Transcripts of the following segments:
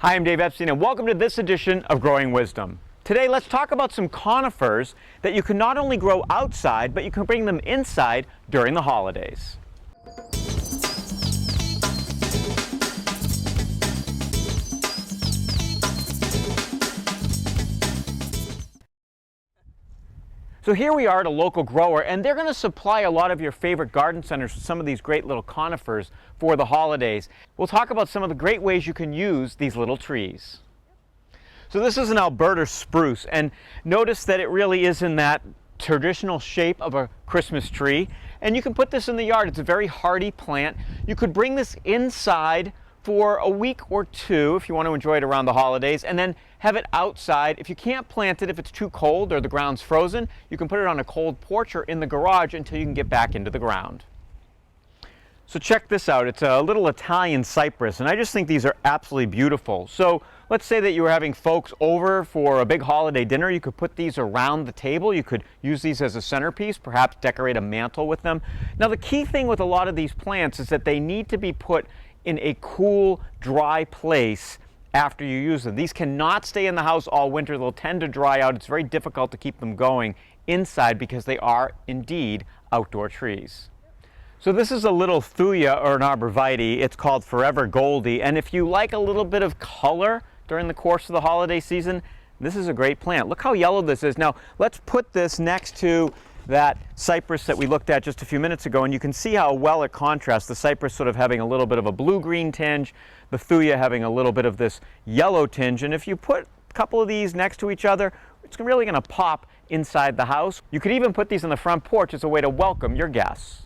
Hi, I'm Dave Epstein, and welcome to this edition of Growing Wisdom. Today, let's talk about some conifers that you can not only grow outside, but you can bring them inside during the holidays. So here we are at a local grower, and they're going to supply a lot of your favorite garden centers with some of these great little conifers for the holidays. We'll talk about some of the great ways you can use these little trees. So this is an Alberta spruce, and notice that it really is in that traditional shape of a Christmas tree. And you can put this in the yard. It's a very hardy plant. You could bring this inside for a week or two if you want to enjoy it around the holidays, and then have it outside. If you can't plant it, if it's too cold or the ground's frozen, you can put it on a cold porch or in the garage until you can get back into the ground. So check this out. It's a little Italian cypress, and I just think these are absolutely beautiful. So let's say that you were having folks over for a big holiday dinner. You could put these around the table. You could use these as a centerpiece, perhaps decorate a mantle with them. Now, the key thing with a lot of these plants is that they need to be put in a cool, dry place after you use them. These cannot stay in the house all winter. They'll tend to dry out. It's very difficult to keep them going inside because they are indeed outdoor trees. So this is a little Fuya, or an arborvitae. It's called Forever Goldie, and if you like a little bit of color during the course of the holiday season, this is a great plant. Look how yellow this is. Now let's put this next to that cypress that we looked at just a few minutes ago, and you can see how well it contrasts. The cypress sort of having a little bit of a blue-green tinge, the Fuya having a little bit of this yellow tinge, and if you put a couple of these next to each other, it's really going to pop inside the house. You could even put these on the front porch as a way to welcome your guests.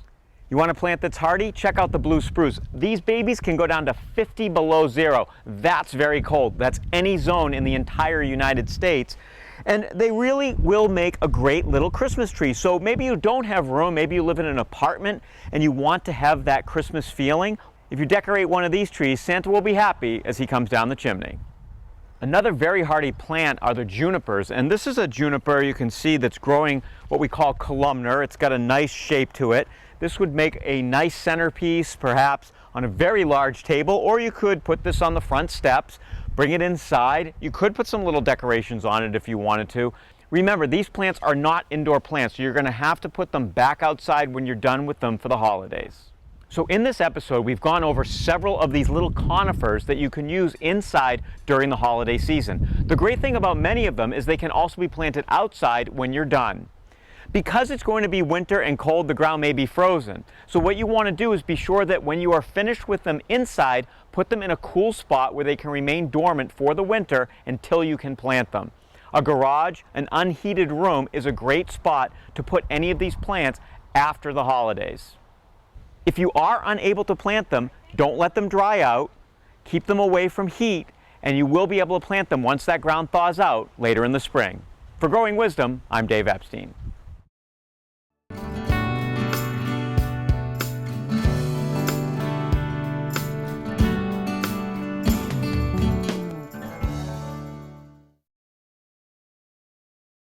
You want a plant that's hardy? Check out the blue spruce. These babies can go down to 50 below zero. That's very cold. That's any zone in the entire United States. And they really will make a great little Christmas tree. So maybe you don't have room, maybe you live in an apartment and you want to have that Christmas feeling. If you decorate one of these trees, Santa will be happy as he comes down the chimney. Another very hardy plant are the junipers, and this is a juniper you can see that's growing what we call columnar. It's got a nice shape to it. This would make a nice centerpiece, perhaps on a very large table, or you could put this on the front steps, bring it inside. You could put some little decorations on it if you wanted to. Remember, these plants are not indoor plants, so you're going to have to put them back outside when you're done with them for the holidays. So in this episode, we've gone over several of these little conifers that you can use inside during the holiday season. The great thing about many of them is they can also be planted outside when you're done. Because it's going to be winter and cold, the ground may be frozen. So what you want to do is be sure that when you are finished with them inside, put them in a cool spot where they can remain dormant for the winter until you can plant them. A garage, an unheated room, is a great spot to put any of these plants after the holidays. If you are unable to plant them, don't let them dry out. Keep them away from heat, and you will be able to plant them once that ground thaws out later in the spring. For Growing Wisdom, I'm Dave Epstein.